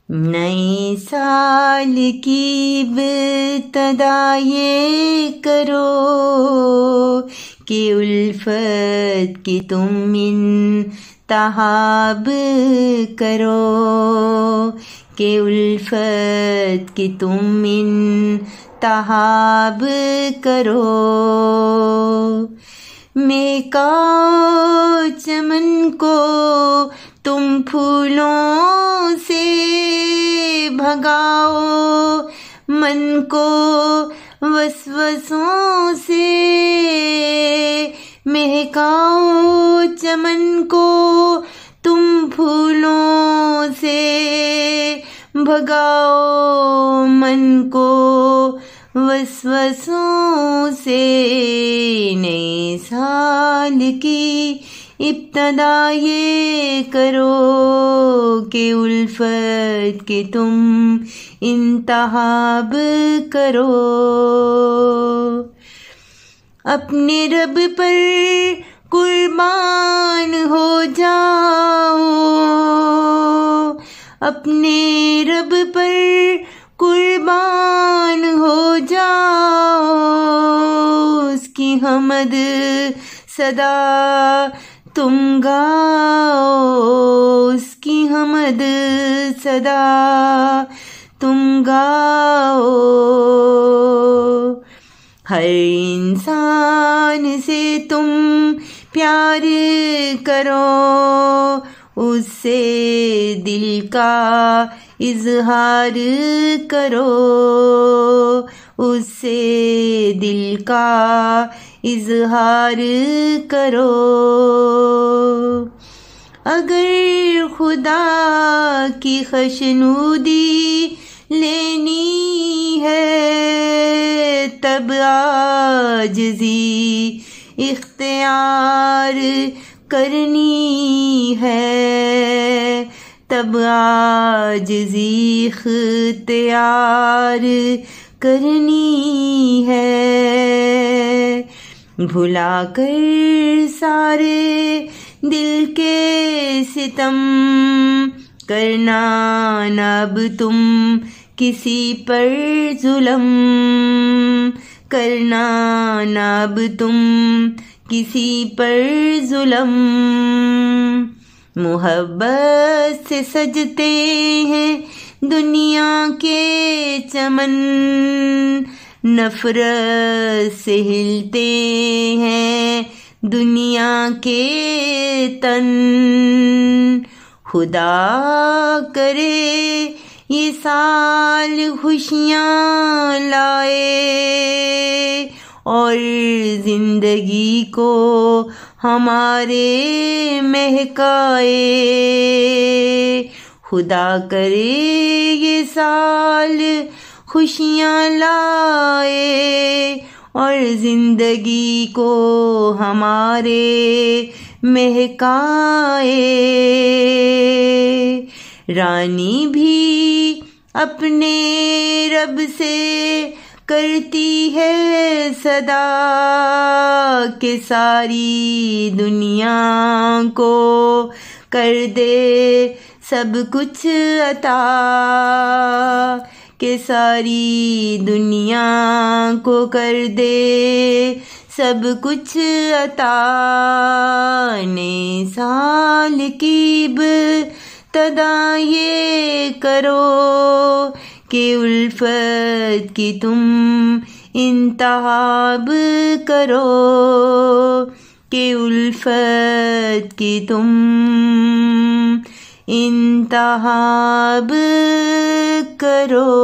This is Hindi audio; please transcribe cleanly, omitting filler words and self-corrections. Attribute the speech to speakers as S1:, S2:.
S1: नए साल की इब्तिदा ये करो कि उल्फत की तुम इंतहाब करो, कि उल्फत की तुम इंतहाब करो। मेका चमन को तुम फूलों से भगाओ, मन को वसवसों से महकाओ। चमन को तुम फूलों से भगाओ, मन को वसवसों से। नए साल की इब्तिदा ये करो कि उल्फत के तुम इंतहाब करो। अपने रब पर कुर्बान हो जाओ, अपने रब पर कुर्बान हो जाओ। उसकी हमद सदा तुम गाओ, उसकी हमद सदा तुम गाओ। हर इंसान से तुम प्यार करो, उससे दिल का इजहार करो, उससे दिल का इजहार करो। अगर खुदा की खुशनुदी लेनी है तब आजिज़ी इख्तियार करनी है, तब आजिज़ी इख्तियार करनी है। भुला कर सारे दिल के सितम करना न अब तुम किसी पर जुल्म, करना न अब तुम किसी पर जुल्म। मोहब्बत से सजते हैं दुनिया के चमन, नफरत से हिलते हैं दुनिया के तन। खुदा करे ये साल खुशियाँ लाए और जिंदगी को हमारे महकाए। खुदा करे ये साल खुशियाँ लाए और जिंदगी को हमारे महकाए। रानी भी अपने रब से करती है सदा कि सारी दुनिया को कर दे सब कुछ अता, कि सारी दुनिया को कर दे सब कुछ अता। नए साल की इब्तिदा ये करो कि उल्फत की तुम इंतहाब करो, कि उल्फत की तुम इंतहाब करो।